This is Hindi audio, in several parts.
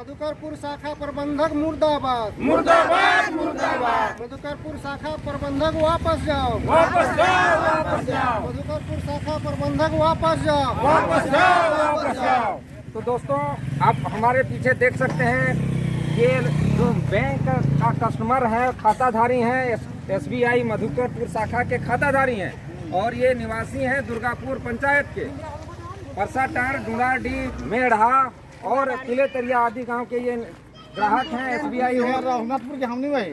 मधुकरपुर शाखा प्रबंधक मुर्दाबाद मुर्दाबाद मुर्दाबाद। मधुकरपुर शाखा प्रबंधक वापस जाओ, वापस जाओ, वापस जाओ, मधुकरपुर शाखा प्रबंधक वापस जाओ, वापस जाओ, वापस जाओ। तो दोस्तों आप हमारे पीछे देख सकते हैं, ये जो बैंक का कस्टमर है, खाताधारी हैं, SBI मधुकरपुर शाखा के खाताधारी हैं और ये निवासी हैं दुर्गापुर पंचायत के। परसाटार, डूंडाडीह, मेढ़ा और किले तरिया आदि गांव के ये ग्राहक हैं। SBI है, रघुनाथपुर के हमने भाई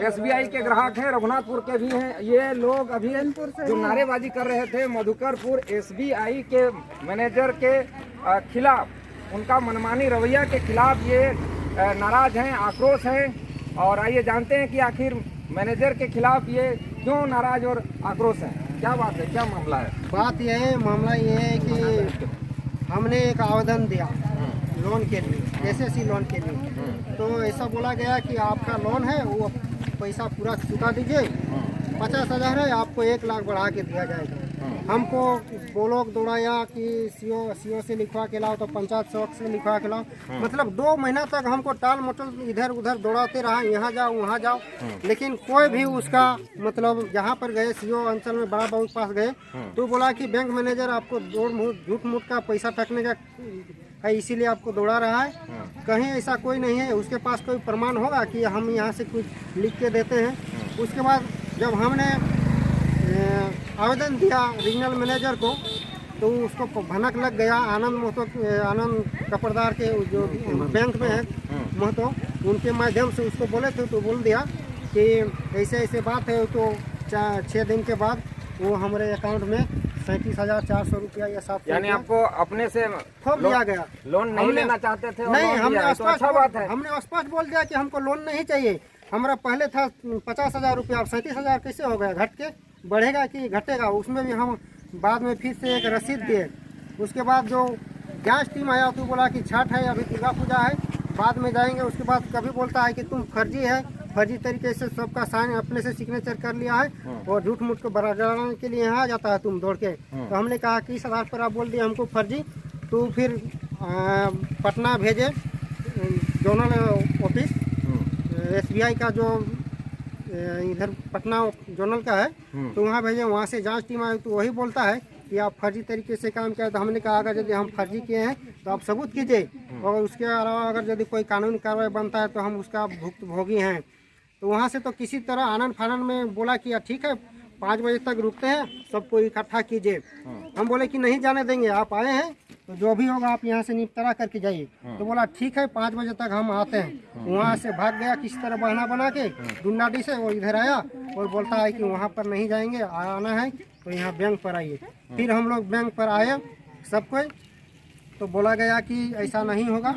SBI के ग्राहक हैं, रघुनाथपुर के भी हैं। ये लोग अभी जो नारेबाजी कर रहे थे मधुकरपुर SBI के मैनेजर के खिलाफ, उनका मनमानी रवैया के खिलाफ ये नाराज हैं, आक्रोश हैं। और आइए जानते हैं कि आखिर मैनेजर के खिलाफ ये क्यों नाराज और आक्रोश है, क्या बात है, क्या मामला है। बात यह है, मामला ये है कि हमने एक आवेदन दिया लोन के लिए, SSC लोन के लिए। तो ऐसा बोला गया कि आपका लोन है वो पैसा पूरा चुका दीजिए, 50,000 है, आपको 1 लाख बढ़ा के दिया जाएगा। हमको ब्लॉक दौड़ाया कि सीओ से लिखवा के लाओ, तो पंचायत सेवक से लिखवा के लाओ। मतलब 2 महीना तक हमको टाल मटोल इधर उधर दौड़ाते रहा, यहाँ जाओ वहाँ जाओ, लेकिन कोई भी उसका मतलब जहाँ पर गए सीओ अंचल में बड़ा बाबू के पास गए तो बोला कि बैंक मैनेजर आपको झूठ मूठ का पैसा फेंकने का है, इसीलिए आपको दौड़ा रहा है। कहीं ऐसा कोई नहीं है, उसके पास कोई प्रमाण होगा कि हम यहाँ से कुछ लिख के देते हैं। उसके बाद जब हमने आवेदन दिया रीजनल मैनेजर को तो उसको भनक लग गया। आनंद कपड़दार के जो बैंक में है महतो, उनके माध्यम से उसको बोले थे तो बोल दिया कि ऐसे ऐसे बात है। तो 6 दिन के बाद वो हमारे अकाउंट में 37,400 रुपया या 700 यानी आपको अपने से थोप दिया गया। लोन नहीं लेना चाहते थे? नहीं, हमने स्पष्ट बोल दिया कि हमको लोन नहीं चाहिए। हमारा पहले था 50,000 रुपया, अब 37,000 कैसे हो गया, घट के बढ़ेगा कि घटेगा। उसमें भी हम बाद में फिर से एक रसीद दिए। उसके बाद जो जांच टीम आया तो बोला कि छठ है, अभी दुर्गा पूजा है, बाद में जाएंगे। उसके बाद कभी बोलता है कि तुम फर्जी है, फर्जी तरीके से सबका साइन अपने से सिग्नेचर कर लिया है और झूठ मूठ को बढ़ाने के लिए यहाँ जाता है तुम दौड़ के। तो हमने कहा कि इस आधार पर आप बोल दिए हमको फर्जी। तो फिर पटना भेजे जोनल ऑफिस, SBI का जो इधर पटना जोनल का है, तो वहाँ भेजे। वहाँ से जांच टीम आई तो वही बोलता है कि आप फर्जी तरीके से काम किया। तो हमने कहा अगर यदि हम फर्जी किए हैं तो आप सबूत कीजिए, और उसके अलावा अगर यदि कोई कानूनी कार्रवाई बनता है तो हम उसका भुक्तभोगी हैं। तो वहाँ से तो किसी तरह आनंद फानंद में बोला कि ठीक है 5 बजे तक रुकते हैं, सबको इकट्ठा कीजिए। हम बोले कि नहीं जाने देंगे, आप आए हैं तो जो भी होगा आप यहाँ से निपटारा करके जाइए। तो बोला ठीक है 5 बजे तक हम आते हैं। वहाँ से भाग गया किसी तरह बहाना बना के डूंडाडीह से, वो इधर आया और बोलता है कि वहाँ पर नहीं जाएंगे, आना है तो यहाँ बैंक पर आइए। फिर हम लोग बैंक पर आए सबको, तो बोला गया कि ऐसा नहीं होगा,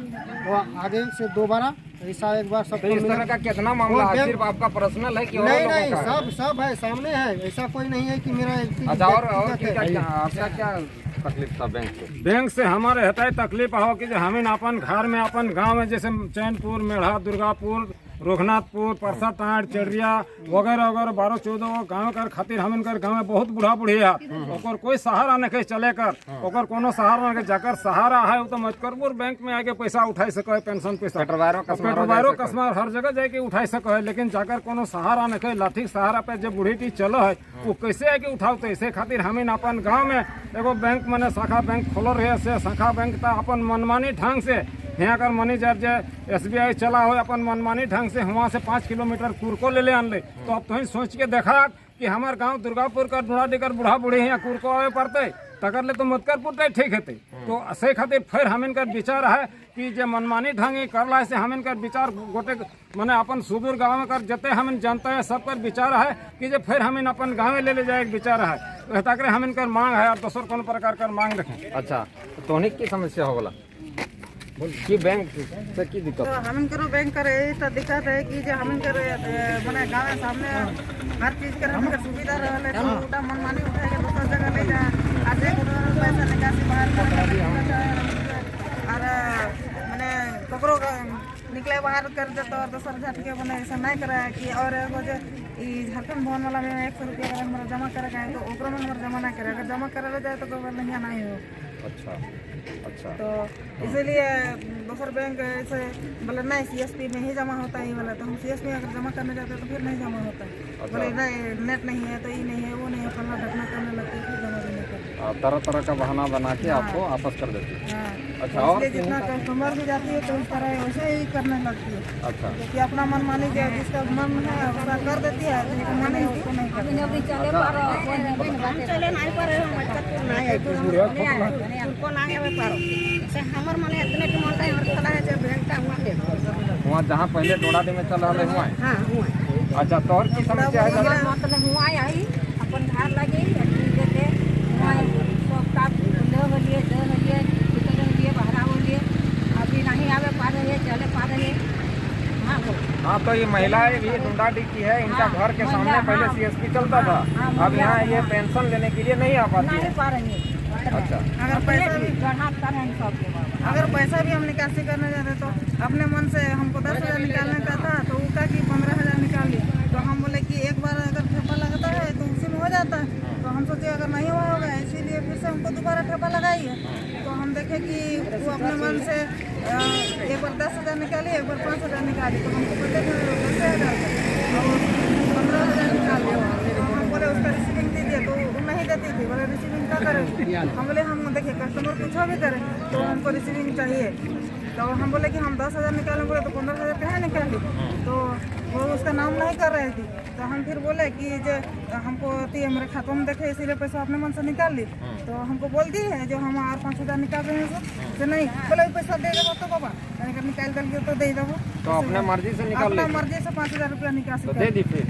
वो आगे से दोबारा ऐसा एक बार सबको। इस तरह का कितना मामला है? सिर्फ आपका पर्सनल है कि और नहीं? लोगों नहीं, का है? सब है, सामने है, ऐसा कोई नहीं है कि मेरा। अच्छा, और आपका क्या तकलीफ था बैंक से? बैंक से हमारे हेतु तकलीफ हो कि हमें अपन घर में अपन गांव में जैसे चैनपुर, मेढ़ा, दुर्गापुर, रघुनाथपुर, परसाटार, चेरिया वगैरह वगैरह 12-14 गाँव कर खातिर हम इनकर गाँव में बहुत बूढ़ा बुढ़ी है, और कोई सहारा नहीं चले कर, और कोनो सहारा नहीं जाकर सहारा है वो तो मधुकरपुर बैंक में आके पैसा उठा सके, पेंशन पैसा पेटवायरो कसमार हर जगह जाके उठा सके, लेकिन जाकर कोनो सहारा नहीं, लाठी सहारा पे जब बूढ़ी टी चलो है वो कैसे आके उठाओ। तो इसे खातिर हम अपन गाँव में एगो बैंक मैंने शाखा बैंक खोल रहे से, शाखा बैंक था अपन मनमानी ढंग से यहाँ कर मैनेजर जो SBI चला हो अपन मनमानी ढंग से वहाँ से 5 किलोमीटर कुरको ले आन ले। तो अब तो ही सोच के देखा कि हमारे गांव दुर्गापुर का डूंडाडीह कर बूढ़ा बूढ़ी यहाँ कुरको आवे पड़ते, तकर ले तो मधुकरपुर तक ठीक है। तो से खातिर फिर हम इनकर विचार है कि जो मनमानी ढंग कर ला से हम इनकर विचार गोटे मैंने अपन सुदूर गाँव में कर जते हम जानते हैं सब पर विचार है कि जो फिर हम इन अपन गाँव ले जाए विचार है। तो तक हम इनकर मांग है और दूसर कौन प्रकार कर मांग रखें। अच्छा, तो की समस्या होगा कि बैंक से की दिक्कत? तो हम करो बैंक करे तो दिक्कत है कि जो हम करे माने गाँव में सामने हर चीज करे हमके सुविधा रहले, तो उठा मनमानी उठा के दूसरा जगह ले जा, आज एक पैसा निकासी बाहर और माने ककरो निकले बाहर कर दे तो दूसर झट के माने ऐसा नहीं करे कि। और एगो जो झारखंड भवन वाला में 100 रुपया अगर हमारा जमा करे तो ओकरो में हमारा जमा नहीं करे, अगर जमा करे जाए तो नहीं हो। अच्छा अच्छा। तो इसीलिए दूसर बैंक ऐसे बोले नहीं CSP में ही जमा होता है ये वाला, तो हम CSP में अगर जमा करने जाते हैं तो फिर नहीं जमा होता है। बोले नहीं नेट नहीं है तो ये नहीं है वो नहीं है, फलना ढकना करने लगते हैं, फिर जमा भी नहीं करते। तरह तरह का बहाना बना के आपको वापस कर देती है। हाँ, अच्छा, और इसलिए जितना कस्टमर भी जाती है तो इस तरह वैसे ही करने लगती है अच्छा कि अपना मन मानी जो जिसका मन है उसका कर देती है, जिसका मन है उसको नहीं करती। चले नहीं पारे उनको ना आवे पारो से हमर माने इतने की मोटा हमर खला है जे बैंक का हुआ है वहाँ जहाँ पहले टोड़ाडी में चल रहा हुआ है। हां हुआ अच्छा, तो और की समस्या है दादा? मतलब हुआ आई अपन घर लगे देते हुआ सब का ले लिए कितने लिए बहरा हो लिए अभी नहीं आवे पा रहे है, चले पा रहे है। हां हाँ, तो ये महिलाएं भी डुंडाडी की है, इनका घर के सामने पहले CSP चलता था, अब यहाँ ये पेंशन लेने के लिए नहीं आ पाती है। नहीं पा रहे हैं। अच्छा, अगर पैसा भी बढ़ाता है सबके बाद अगर पैसा भी हम निकासी करने जाते तो अपने मन से हमको 10,000 निकालने का था तो वो का कि 15,000 निकाल लिए, तो हम बोले कि एक बार अगर ठेपा लगता है तो उसी में हो जाता है, तो हम सोचे अगर नहीं हुआ होगा इसीलिए फिर से हमको दोबारा ठेपा लगाइए। तो हम देखे कि वो अपने मन से एक बार 10,000 निकाली, एक बार 5,000 निकाली, तो हमको पता था 10,000 और 15,000 निकाल दिया। तो हम बोले उसका रिसीविंग दीजिए, तो वो नहीं देती थी, बोले रिसीविंग क्या करें। हम बोले हम देखिए कस्टमर कुछ भी करे तो हमको रिसीविंग चाहिए, तो हम बोले कि हम 10,000 निकालें, बोले तो 15,000 कहाँ निकाली, तो वो उसका नाम नहीं कर रही थी। तो हम फिर बोले कि जो हमको थी हमारे खातों में देखे इसीलिए पैसा अपने मन से निकाल ली, तो हमको बोल दी है जो हम और 5,000 निकाल रहे हैं तो नहीं बोले पैसा दे देवो तो बाबा अगर निकाल देंगे तो दे देवो, तो अपने मर्जी से निकाल अपना ले, मर्जी से 5,000 रुपया निकासी तो कर दे दी फिर?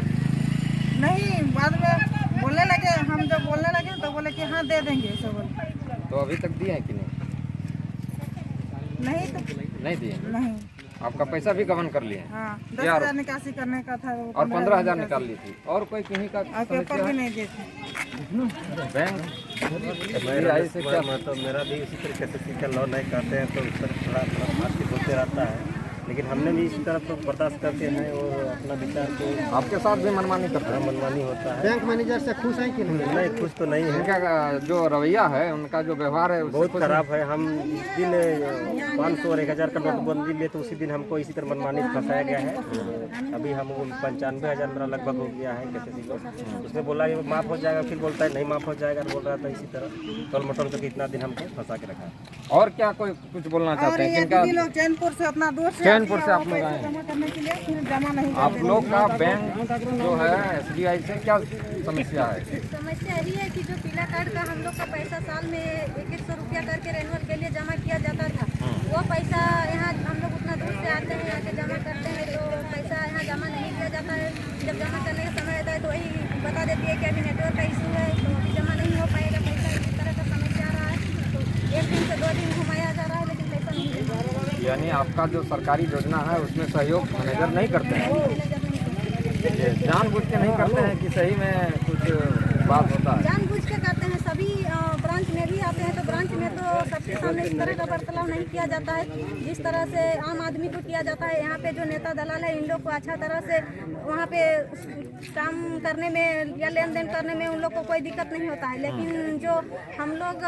नहीं, बाद में बोलने लगे, हम जब बोलने लगे तो बोले कि हाँ दे देंगे ऐसे बोले। तो अभी तक दिए हैं कि नहीं? नहीं तो नहीं दिए। नहीं, आपका पैसा भी गबन कर लिए? हाँ 10,000 निकासी करने का था वो और 15,000 निकाल ली थी। और कोई किन्हीं का और पेपर भी नहीं देते। बैंक SBI से क्या? तो मेरा भी इसी तरीके से टीचर लॉ नहीं करते हैं तो उस पर थोड़ा बातचीत होते रहता है, लेकिन हमने भी इसी तरह तो बर्दाश्त करते हैं और अपना विचार को आपके साथ भी मनमानी करते हैं? मनमानी होता है। बैंक मैनेजर से खुश है कि नहीं? नहीं, खुश तो नहीं है, इनका जो रवैया है, उनका जो व्यवहार है उससे बहुत खुश खराब है। हम इस दिन 500 और 1,000 का नोटबंदी लिए तो उसी दिन हमको इसी तरह मनमानी फंसाया गया है। अभी हम 95,000 मेरा लगभग हो गया है कैसे को, उसने बोला ये माफ़ हो जाएगा, फिर बोलता है नहीं माफ़ हो जाएगा, बोल रहा था इसी तरह टोल मटोल करके इतना दिन हमको फंसा के रखा है। और क्या कोई कुछ बोलना और चाहते हैं? ये किनका? दीदी लोग चैनपुर से अपना दोस्त चैनपुर से आप लोग पैसा आए? जमा करने के लिए फिर जमा नहीं आप करते। लोग का बैंक जो है SBI से क्या समस्या है? समस्या यही है कि जो पीला कार्ड का हम लोग का पैसा साल में 100 रुपया करके रेनुअल के लिए जमा किया जाता था, वो पैसा यहाँ हम लोग उतना दूर से आते हैं, आके जमा करते हैं तो पैसा यहाँ जमा नहीं किया जाता है। जब जमा करने का समय आता है तो वही बता देती है कि अभी नेटवर्क का इशू है तो अभी जमा नहीं हो पाएगा पैसा, इस तरह का समस्या आ रहा है। तो 1 दिन से 2 दिन घुमाया जा रहा है लेकिन पैसा नहीं दे रहा है। यानी आपका जो सरकारी योजना है उसमें सहयोग मैनेजर नहीं करते हैं? ये जानबूझ के नहीं करते हैं कि सही में कुछ बात होता है? जानबूझ के करते हैं। सभी ब्रांच में भी आते हैं तो ब्रांच में तो सबके सामने इस तरह का बर्ताव नहीं किया जाता है जिस तरह से आम आदमी को किया जाता है। यहाँ पे जो नेता दलाल है इन लोग को अच्छा तरह से वहाँ पे काम करने में या लेन देन करने में उन लोग को कोई दिक्कत नहीं होता है, लेकिन जो हम लोग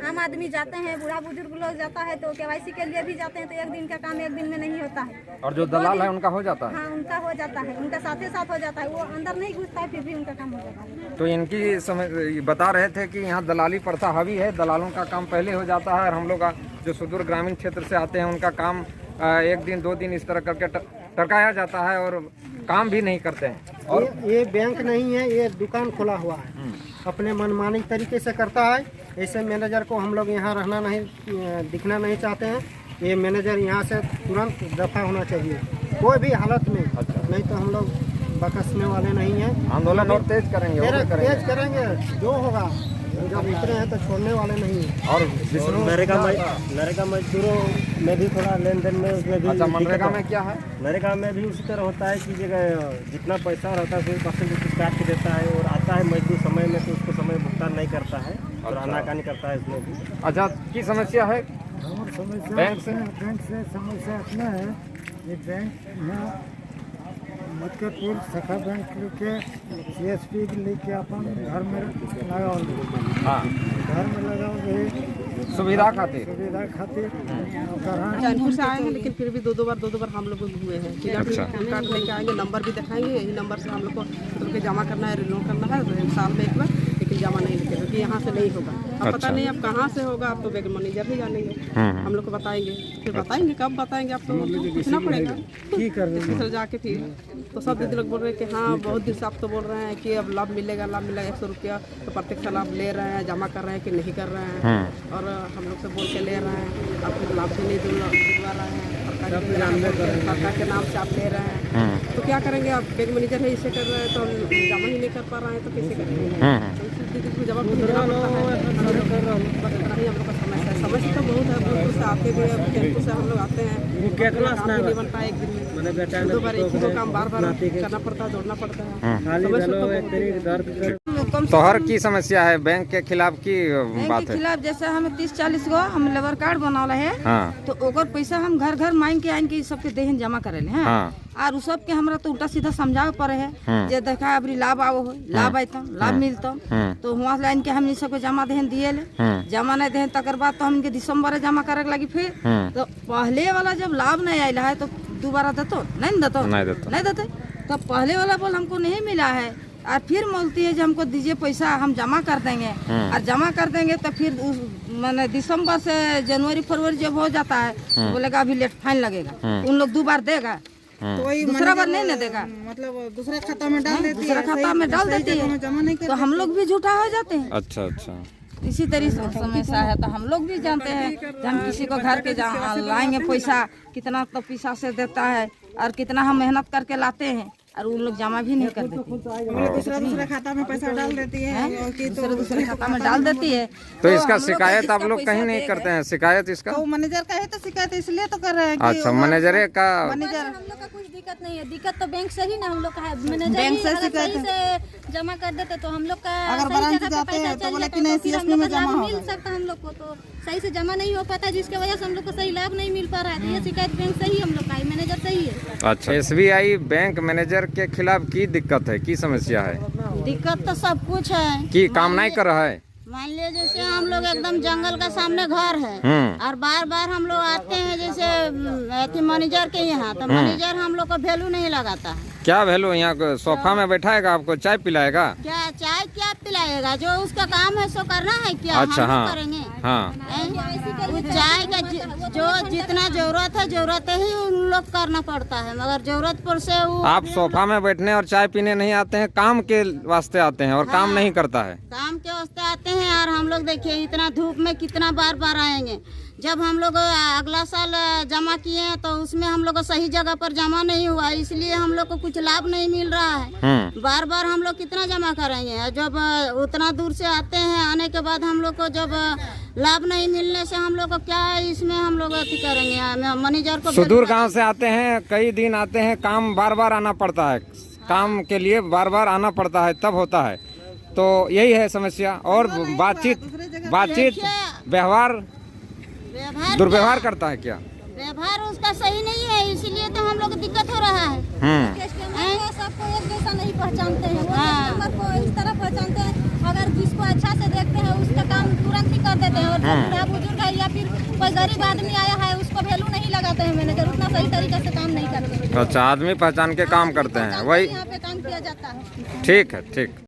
आम आदमी जाते हैं, बूढ़ा बुजुर्ग लोग जाता है तो KYC के लिए भी जाते हैं तो 1 दिन का काम 1 दिन में नहीं होता है। और जो दलाल है उनका हो जाता है? हाँ उनका हो जाता है, उनका साथ ही साथ हो जाता है, वो अंदर नहीं घुसता है फिर भी उनका काम हो जाता है। तो इनकी बता रहे थे कि यहाँ दलाली प्रथा हावी है, दलालों का काम पहले हो जाता है और हम लोग जो सुदूर ग्रामीण क्षेत्र से आते हैं उनका काम 1 दिन 2 दिन इस तरह करके टरकाया जाता है और काम भी नहीं करते हैं। और ये बैंक नहीं है, ये दुकान खोला हुआ है, अपने मनमानी तरीके से करता है। ऐसे मैनेजर को हम लोग यहाँ रहना नहीं, दिखना नहीं चाहते हैं। ये मैनेजर यहाँ से तुरंत दफा होना चाहिए कोई भी हालत में, नहीं तो हम लोग बकसने वाले नहीं हैं। आंदोलन और तेज करेंगे, और भी करेंगे। तेज करेंगे, जो होगा। जब उतरे हैं तो छोड़ने वाले नहीं हैं। और नरेगा मजदूरों में भी थोड़ा लेन देन में उसमें भी अच्छा, मनरेगा में क्या है? नरेगा में भी उसी तरह होता है कि जितना पैसा रहता है 2% काट के देता है और आता है मजदूर समय में तो उसको समय भुगतान नहीं करता है और आनाकानी करता है इसमें भी। अच्छा, की समस्या है बैंक से? बैंक से समस्या अपना है, ये बैंक यहाँ मधुकरपुर शाखा बैंक के CSP लेके अपन घर में लगाओ, हाँ, घर में लगाओगे सुविधा खातिर। सुविधा खातिर ग्राहक चैनपुर से आए हैं, लेकिन फिर भी दो दो बार हम लोग हुए हैं। अच्छा। कार्ड लेके आएंगे, नंबर भी दिखाएंगे, यही नंबर से हम लोग को मतलब कि जमा करना है, रिन्यू करना है साल में एक बार, लेकिन जमा नहीं लिखेगा क्योंकि यहाँ से नहीं होगा। अब पता नहीं अब कहाँ से होगा, अब तो बैंक मैनेजर ही जानेंगे, हम लोग को बताएंगे, फिर बताएंगे कब बताएंगे, अब तो पूछना पड़ेगा सर जाके। फिर तो सब दीदी लोग बोल रहे हैं कि हाँ बहुत दिन से आप तो बोल रहे हैं कि अब लाभ मिलेगा 100 रुपया, तो प्रत्येक साल आप ले रहे हैं, जमा कर रहे हैं कि नहीं कर रहे हैं, और हम लोग से बोल के ले रहे हैं, आपको लाभ भी नहीं दिलवा रहे हैं, सरकार के नाम से आप ले रहे हैं, तो क्या करेंगे? आप बैंक मैनेजर है इसे कर रहे हैं तो हम जमा ही नहीं कर पा रहे हैं, तो कैसे करेंगे? दीदी को जवाब तो देना पड़ता है, बस इतना ही हम लोग का समस्या तो बहुत है। दूर से आते भी है, टेम्पो से हम लोग आते हैं, काम भी नहीं बनता है एक दिन में, 2 बार एक ही को काम बार करना पड़ता है, दौड़ना पड़ता है। तोहर की समस्या है बैंक के खिलाफ की बात है? खिलाफ जैसे हमें 30-40 गो हम लेबर कार्ड बनौले है, हाँ। तो ओकर पैसा हम घर घर मांग के आइन के सबके देहन जमा करेले हैं, हाँ। और उ सब के हमरा तो उल्टा सीधा समझावे पड़े है, जे देखा अबरी लाभ आवो हो, लाभ आइतम, लाभ मिलतम, तो वहाँ लाइन के हम सबके जमा देहन दिए ले, जमा नहीं देहन तकर बाद तो हमके दिसंबर जमा करे लगी। फिर तो पहले वाला जब लाभ नहीं आया है तो दोबारा देतो नहीं देते, तो पहले वाला बोल हमको नहीं मिला है, और फिर बोलती है जो हमको दीजिए पैसा, हम जमा कर देंगे, और जमा कर देंगे तो फिर मैंने दिसंबर से जनवरी फरवरी जब हो जाता है तो बोलेगा अभी लेट फाइन लगेगा, उन लोग 2 बार देगा, तो वही दूसरा बार नहीं देगा, मतलब दूसरा खाता में डाल देती दूसरा खाता में डाल देती है, जमा नहीं तो हम लोग भी झूठा हो जाते हैं। अच्छा। इसी तरीके से समस्या है, तो हम लोग भी जानते हैं कि हम किसी को घर के लाएंगे पैसा, कितना तो पैसा से देता है और कितना हम मेहनत करके लाते हैं, और उन लोग जमा भी नहीं कर देते, दूसरा खाता में पैसा डाल देती है, दूसरे खाता में डाल देती है। तो इसका शिकायत आप लोग कहीं नहीं करते हैं? शिकायत इसका तो मैनेजर का है, तो शिकायत इसलिए तो कर रहे हैं। अच्छा, मैनेजर का हम लोग का कुछ दिक्कत नहीं है, दिक्कत तो बैंक से ही ना हम लोग का है, मैनेजर ही अगर सही से जमा कर देते तो हम लोग का अगर ब्रांच जाते हैं तो बोले कि नहीं CSP में जमा मिल सकता, हम लोग को तो सही से जमा नहीं हो पाता, जिसकी वजह से हम लोग को सही लाभ नहीं मिल पा रहा है, तो ये शिकायत बैंक से ही हम लोग का है, मैनेजर से ही है। अच्छा, SBI बैंक मैनेजर के खिलाफ की दिक्कत है, की समस्या है? दिक्कत तो सब कुछ है कि काम नहीं कर रहा है? मान लीजिए जैसे हम लोग एकदम जंगल का सामने घर है, और बार बार हम लोग आते हैं जैसे मैनेजर के यहाँ, तो मैनेजर हम लोग को वैल्यू नहीं लगाता है। क्या वैल्यू? यहाँ सोफा में बैठाएगा, आपको चाय पिलाएगा? क्या पिलाएगा? जो उसका काम है सो करना है, क्या अच्छा, हम हाँ, करेंगे? हाँ। वो चाय का जो जितना जरूरत ही उन लोग करना पड़ता है, मगर जरूरत पर से वो आप सोफा में बैठने और चाय पीने नहीं आते हैं, काम के वास्ते आते हैं, और काम नहीं करता है। काम के वास्ते आते हैं, और हम लोग देखिए इतना धूप में कितना बार आएंगे। जब हम लोग अगला साल जमा किए हैं तो उसमें हम लोग को सही जगह पर जमा नहीं हुआ, इसलिए हम लोग को कुछ लाभ नहीं मिल रहा है। बार हम लोग कितना जमा करेंगे? जब उतना दूर से आते हैं, आने के बाद हम लोग को जब लाभ नहीं मिलने से हम लोग को क्या इसमें हम लोग अथी करेंगे? मैनेजर को सुदूर गांव से आते हैं, कई दिन आते हैं, काम बार आना पड़ता है, काम के लिए बार आना पड़ता है, तब होता है। तो यही है समस्या। और बातचीत व्यवहार दुर्व्यवहार करता है क्या? व्यवहार उसका सही नहीं है, इसीलिए तो हम लोग को दिक्कत हो रहा है। सबको एक जैसा नहीं पहचानते हैं, वो कस्टमर को इस तरह पहचानते हैं, अगर जिसको अच्छा से देखते हैं उसका काम तुरंत ही कर देते हैं, और जो बूढ़ा बुजुर्ग है या फिर कोई गरीब आदमी आया है उसको वैल्यू नहीं लगाते हैं, मैनेजर उतना सही तरीके से काम नहीं करते। अच्छा, आदमी पहचान के काम करते हैं, वही यहाँ पे काम किया जाता है। ठीक है, ठीक।